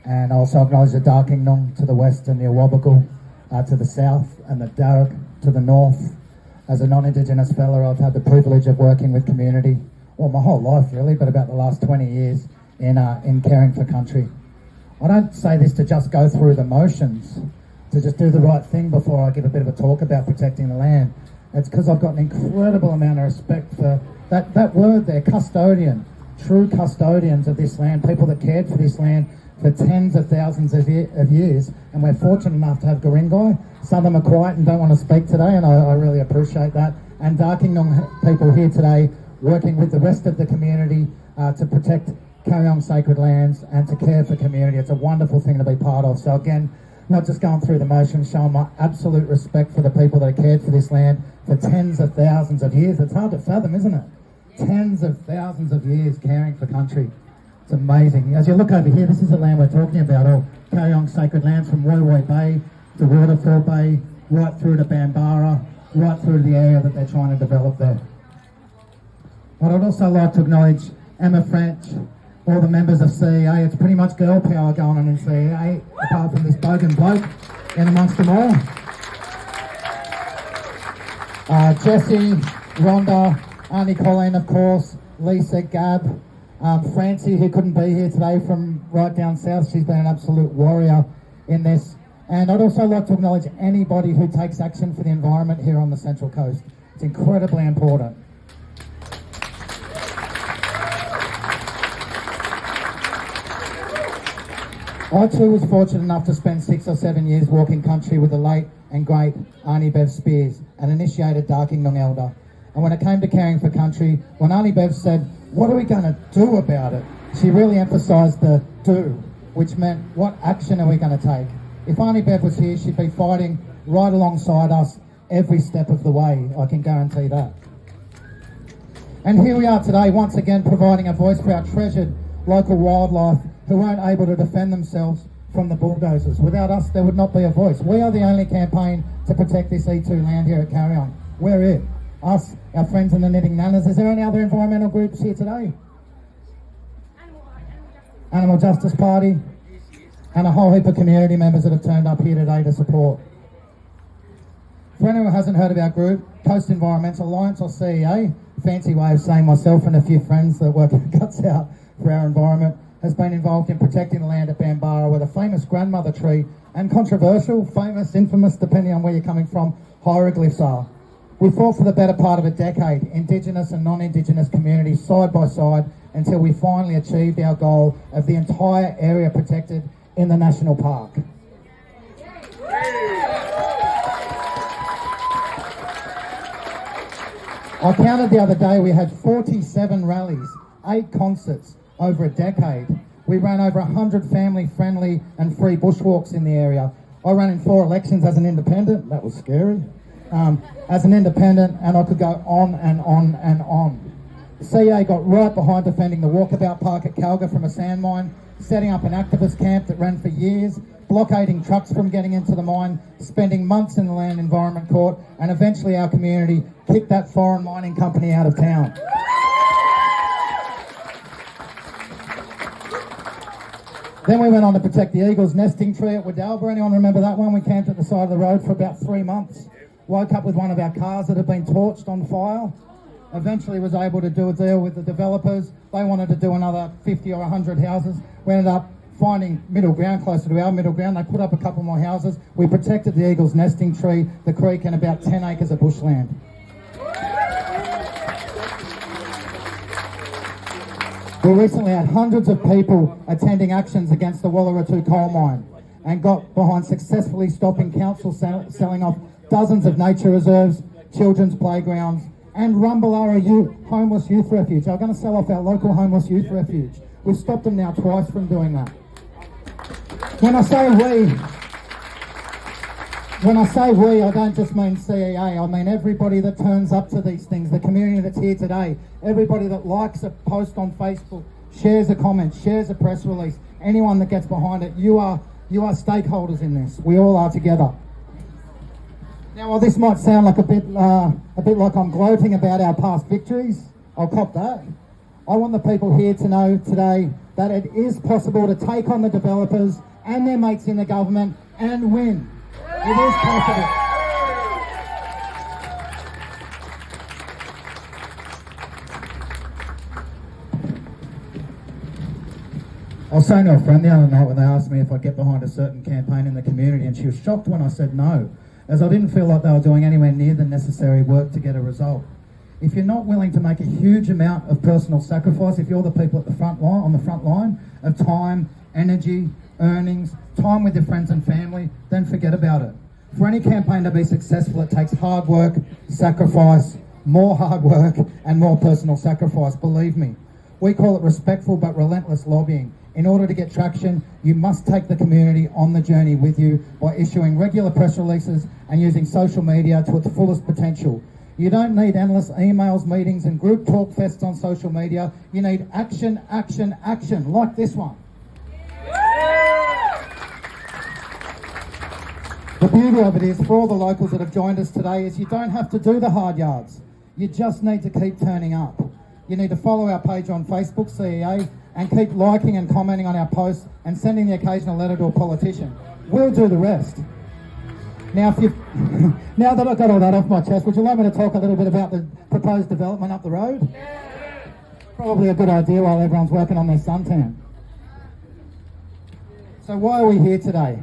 And I also acknowledge the Darkingnung to the west and the Awabakal to the south, and the Darug to the north. As a non-Indigenous fellow, I've had the privilege of working with community, well, my whole life really, but about the last 20 years in caring for country. I don't say this to just go through the motions, to just do the right thing before I give a bit of a talk about protecting the land. It's because I've got an incredible amount of respect for that word there, custodian, true custodians of this land, people that cared for this land for tens of thousands of years, and we're fortunate enough to have Garingai. Some of them are quiet and don't want to speak today, and I really appreciate that. And Darkingnung people here today working with the rest of the community to protect Kariong sacred lands and to care for community. It's a wonderful thing to be part of. So again, not just going through the motions, showing my absolute respect for the people that have cared for this land for tens of thousands of years. It's hard to fathom, isn't it? Tens of thousands of years caring for country. It's amazing. As you look over here, this is the land we're talking about, Kariong sacred lands from Woi Woi Bay to Waterfall Bay, right through to Bambara, right through to the area that they're trying to develop there. But I'd also like to acknowledge Emma French, all the members of CEA. It's pretty much girl power going on in CEA, apart from this bogan bloke in amongst them all. Jessie, Rhonda, Auntie Colleen, of course, Lisa, Gab, Francie, who couldn't be here today from right down south. She's been an absolute warrior in this. And I'd also like to acknowledge anybody who takes action for the environment here on the Central Coast. It's incredibly important. I too was fortunate enough to spend 6 or 7 years walking country with the late and great Auntie Bev Spears, an initiated Darkingnung elder. And when it came to caring for country, when Auntie Bev said, "What are we going to do about it?" she really emphasised the do, which meant what action are we going to take? If Auntie Bev was here, she'd be fighting right alongside us every step of the way, I can guarantee that. And here we are today, once again providing a voice for our treasured local wildlife who weren't able to defend themselves from the bulldozers. Without us, there would not be a voice. We are the only campaign to protect this E2 land here at Kariong. We're it. Us, our friends in the Knitting Nanas. Is there any other environmental groups here today? Animal Justice Party. And a whole heap of community members that have turned up here today to support. For anyone who hasn't heard of our group, Coast Environmental Alliance, or CEA, fancy way of saying myself and a few friends that work their guts out for our environment, has been involved in protecting the land at Bambara, where the famous grandmother tree and controversial, famous, infamous, depending on where you're coming from, hieroglyphs are. We fought for the better part of a decade, Indigenous and non-Indigenous communities side by side, until we finally achieved our goal of the entire area protected in the national park. I counted the other day, we had 47 rallies, 8 concerts over a decade. We ran over 100 family-friendly and free bushwalks in the area. I ran in 4 elections as an independent. That was scary. As an independent, and I could go on and on and on. The CA got right behind defending the walkabout park at Calga from a sand mine, setting up an activist camp that ran for years, blockading trucks from getting into the mine, spending months in the Land Environment Court, and eventually our community kicked that foreign mining company out of town. Then we went on to protect the eagle's nesting tree at Wadalba. Anyone remember that one? We camped at the side of the road for about 3 months. Woke up with one of our cars that had been torched on fire. Eventually was able to do a deal with the developers. They wanted to do another 50 or 100 houses. We ended up finding middle ground, closer to our middle ground. They put up a couple more houses. We protected the eagle's nesting tree, the creek, and about 10 acres of bushland. We recently had hundreds of people attending actions against the Wallaratu coal mine and got behind successfully stopping council selling off dozens of nature reserves, children's playgrounds, and Rumballara homeless youth refuge. They're going to sell off our local homeless youth refuge. We've stopped them now twice from doing that. When I say we, I don't just mean CEA, I mean everybody that turns up to these things, the community that's here today, everybody that likes a post on Facebook, shares a comment, shares a press release, anyone that gets behind it, you are stakeholders in this. We all are together. Now, while this might sound like a bit like I'm gloating about our past victories, I'll cop that. I want the people here to know today that it is possible to take on the developers and their mates in the government and win. It is possible. I was saying to a friend the other night when they asked me if I'd get behind a certain campaign in the community, and she was shocked when I said no, as I didn't feel like they were doing anywhere near the necessary work to get a result. If you're not willing to make a huge amount of personal sacrifice, if you're the people at the front line, on the front line of time, energy, earnings, time with your friends and family, then forget about it. For any campaign to be successful, it takes hard work, sacrifice, more hard work, and more personal sacrifice, believe me. We call it respectful but relentless lobbying. In order to get traction, you must take the community on the journey with you by issuing regular press releases and using social media to its fullest potential. You don't need endless emails, meetings and group talk fests on social media. You need action, action, action, like this one. The beauty of it is, for all the locals that have joined us today, is you don't have to do the hard yards. You just need to keep turning up. You need to follow our page on Facebook, CEA, and keep liking and commenting on our posts and sending the occasional letter to a politician. We'll do the rest. Now, now that I've got all that off my chest, would you like me to talk a little bit about the proposed development up the road? Probably a good idea while everyone's working on their suntan. So why are we here today?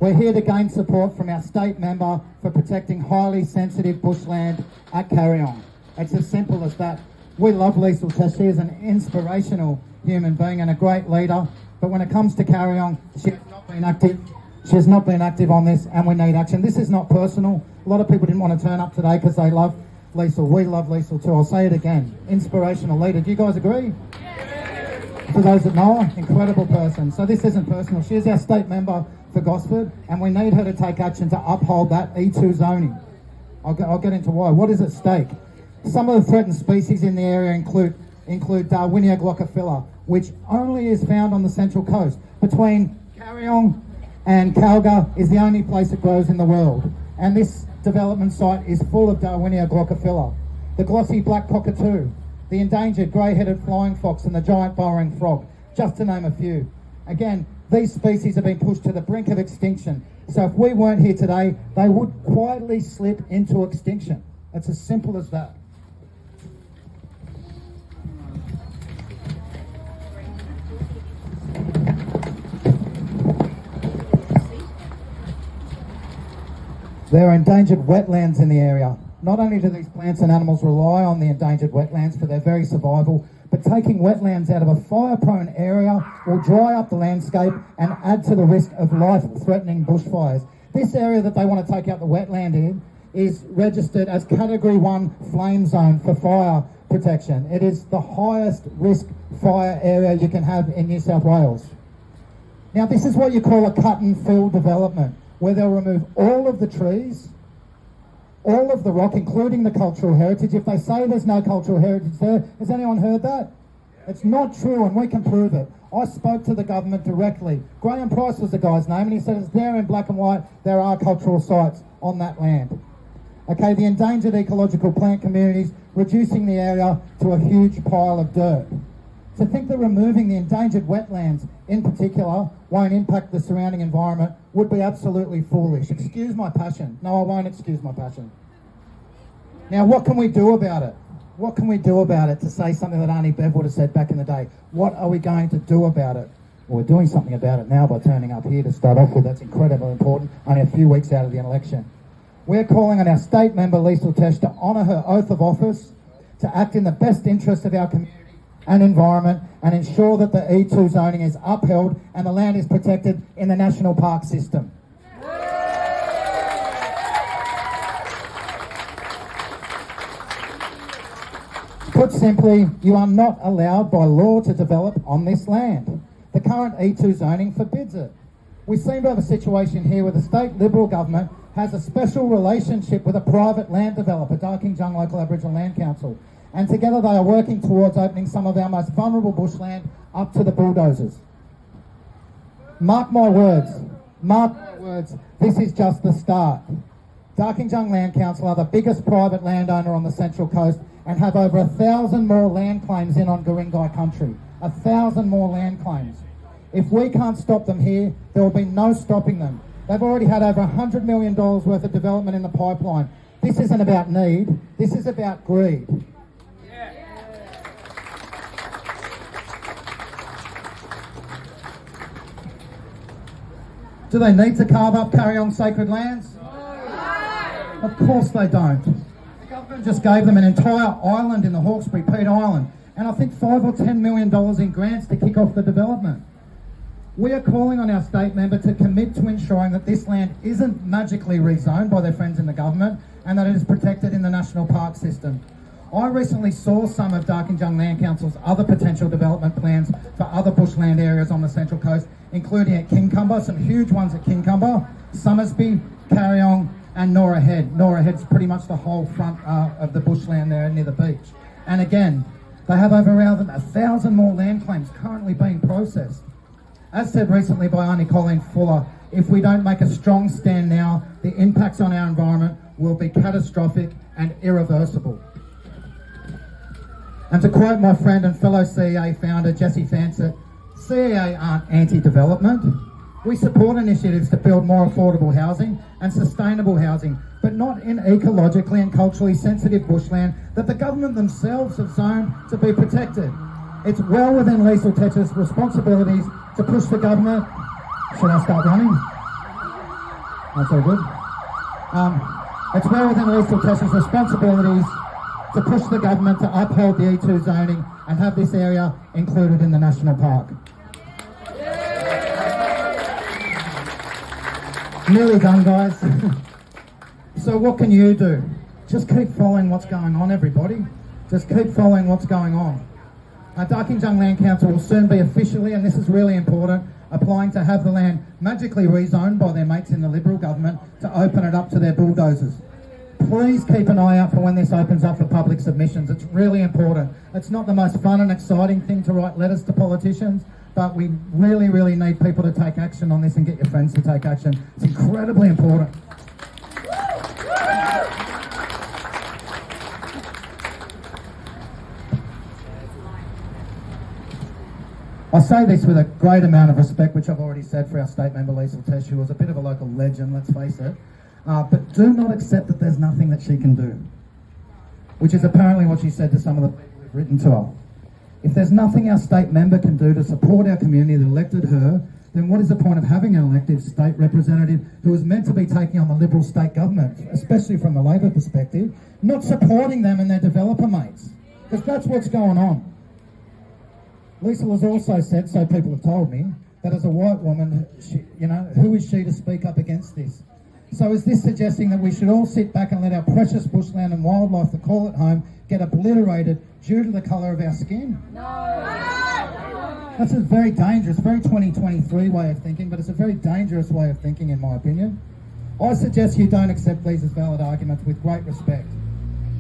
We're here to gain support from our state member for protecting highly sensitive bushland at Kariong. It's as simple as that. We love Liesl Tesh. She is an inspirational human being and a great leader. But when it comes to Kariong, she has not been active. She has not been active on this, and we need action. This is not personal. A lot of people didn't want to turn up today because they love Liesl. We love Liesl too. I'll say it again. Inspirational leader. Do you guys agree? Yes. For those that know her, incredible person. So this isn't personal. She is our state member for Gosford, and we need her to take action to uphold that E2 zoning. I'll get into why. What is at stake? Some of the threatened species in the area include Darwinia glaucophylla, which only is found on the central coast. Between Kariong and Kalga is the only place it grows in the world. And this development site is full of Darwinia glaucophylla. The glossy black cockatoo, the endangered grey-headed flying fox and the giant burrowing frog, just to name a few. Again, these species have been pushed to the brink of extinction. So if we weren't here today, they would quietly slip into extinction. It's as simple as that. There are endangered wetlands in the area. Not only do these plants and animals rely on the endangered wetlands for their very survival, but taking wetlands out of a fire-prone area will dry up the landscape and add to the risk of life-threatening bushfires. This area that they want to take out the wetland in is registered as Category 1 flame zone for fire protection. It is the highest risk fire area you can have in New South Wales. Now, this is what you call a cut and fill development, where they'll remove all of the trees, all of the rock, including the cultural heritage. If they say there's no cultural heritage there, has anyone heard that? It's not true, and we can prove it. I spoke to the government directly. Graham Price was the guy's name, and he said it's there in black and white. There are cultural sites on that land. Okay, the endangered ecological plant communities, reducing the area to a huge pile of dirt. To think that removing the endangered wetlands in particular won't impact the surrounding environment would be absolutely foolish. Excuse my passion. No, I won't excuse my passion. Now, what can we do about it? What can we do about it, to say something that Arnie Bev would have said back in the day? What are we going to do about it? Well, we're doing something about it now by turning up here to start off with. That's incredibly important, only a few weeks out of the election. We're calling on our state member, Liesl Tesh, to honour her oath of office, to act in the best interest of our community and environment, and ensure that the E2 zoning is upheld and the land is protected in the national park system. Put simply, you are not allowed by law to develop on this land. The current E2 zoning forbids it. We seem to have a situation here where the state Liberal government has a special relationship with a private land developer, Darkinjung Local Aboriginal Land Council, and together they are working towards opening some of our most vulnerable bushland up to the bulldozers. Mark my words, this is just the start. Darkinjung Land Council are the biggest private landowner on the Central Coast and have over 1,000 more land claims in on Guringai country. 1,000 more land claims. If we can't stop them here, there will be no stopping them. They've already had over $100 million worth of development in the pipeline. This isn't about need, this is about greed. Do they need to carve up Kariong sacred lands? No. Of course they don't. The government just gave them an entire island in the Hawkesbury, Pete Island, and I think $5 or $10 million in grants to kick off the development. We are calling on our state member to commit to ensuring that this land isn't magically rezoned by their friends in the government and that it is protected in the national park system. I recently saw some of Darkinjung Land Council's other potential development plans for other bushland areas on the Central Coast, including at Kincumber, some huge ones at Kincumber, Summersby, Kariong and Norah Head. Norah Head's pretty much the whole front of the bushland there near the beach. And again, they have over around 1,000 more land claims currently being processed. As said recently by Auntie Colleen Fuller, if we don't make a strong stand now, the impacts on our environment will be catastrophic and irreversible. And to quote my friend and fellow CEA founder Jesse Fansett, CEA aren't anti-development. We support initiatives to build more affordable housing and sustainable housing, but not in ecologically and culturally sensitive bushland that the government themselves have zoned to be protected. It's well within Liesl Tetcher's responsibilities to push the government. Should I start running? That's all good. It's well within Liesl Tetcher's responsibilities to push the government to uphold the E2 zoning and have this area included in the national park. Nearly done, guys. So what can you do? Just keep following what's going on, everybody. Just keep following what's going on. Darkinjung Land Council will soon be officially, and this is really important, applying to have the land magically rezoned by their mates in the Liberal government to open it up to their bulldozers. Please keep an eye out for when this opens up for public submissions. It's really important. It's not the most fun and exciting thing to write letters to politicians, but we really, really need people to take action on this and get your friends to take action. It's incredibly important. I say this with a great amount of respect, which I've already said for our state member Liesl Tesh, who was a bit of a local legend, let's face it. But do not accept that there's nothing that she can do, which is apparently what she said to some of the people who've written to her. If there's nothing our state member can do to support our community that elected her, then what is the point of having an elected state representative who is meant to be taking on the Liberal state government, especially from the Labor perspective, not supporting them and their developer mates? Because that's what's going on. Liesl has also said, so people have told me, that as a white woman, who is she to speak up against this? So is this suggesting that we should all sit back and let our precious bushland and wildlife that call it home get obliterated due to the colour of our skin? No! That's a very dangerous, very 2023 way of thinking, but it's a very dangerous way of thinking in my opinion. I suggest you don't accept these as valid arguments with great respect.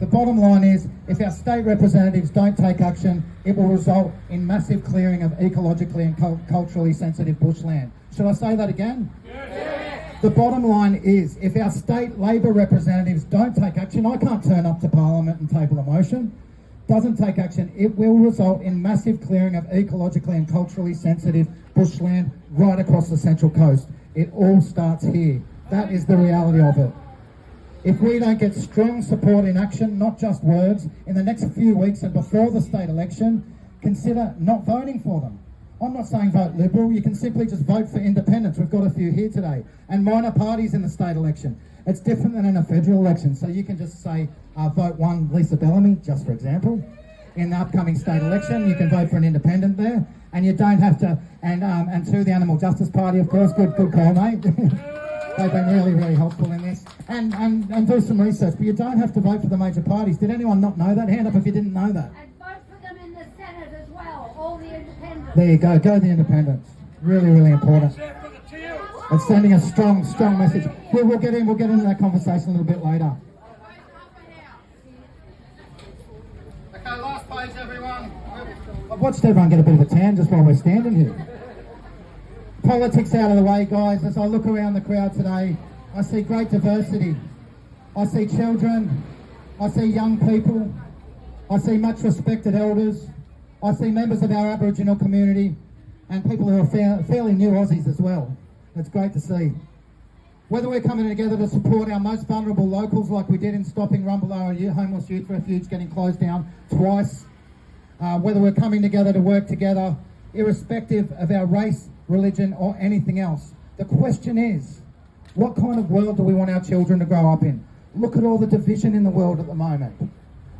The bottom line is, if our state representatives don't take action, it will result in massive clearing of ecologically and culturally sensitive bushland. Should I say that again? Yes. The bottom line is, if our state Labor representatives don't take action, I can't turn up to Parliament and table a motion, doesn't take action, it will result in massive clearing of ecologically and culturally sensitive bushland right across the Central Coast. It all starts here. That is the reality of it. If we don't get strong support in action, not just words, in the next few weeks and before the state election, consider not voting for them. I'm not saying vote Liberal, you can simply just vote for independents. We've got a few here today. And minor parties in the state election. It's different than in a federal election. So you can just say, vote one Lisa Bellamy, just for example. In the upcoming state election, you can vote for an independent there. And you don't have to, and two, the Animal Justice Party, of course, good call, mate. They've been really, really helpful in this. And do some research, but you don't have to vote for the major parties. Did anyone not know that? Hand up if you didn't know that. And vote for them in the Senate as well, all the independents. There you go the independents. Really, really important. It's sending a strong message. We'll get into that conversation a little bit later. Okay, last page, everyone. I've watched everyone get a bit of a tan just while we're standing here. Politics out of the way, guys. As I look around the crowd today, I see great diversity. I see children. I see young people. I see much respected elders. I see members of our Aboriginal community and people who are fairly new Aussies as well. It's great to see. Whether we're coming together to support our most vulnerable locals like we did in stopping Rumballoa Homeless Youth Refuge getting closed down twice, whether we're coming together to work together, irrespective of our race, religion or anything else. The question is, what kind of world do we want our children to grow up in? Look at all the division in the world at the moment.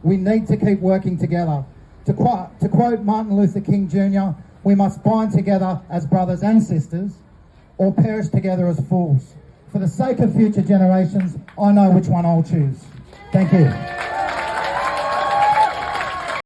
We need to keep working together. To quote Martin Luther King Jr., we must bind together as brothers and sisters or perish together as fools. For the sake of future generations, I know which one I'll choose. Thank you.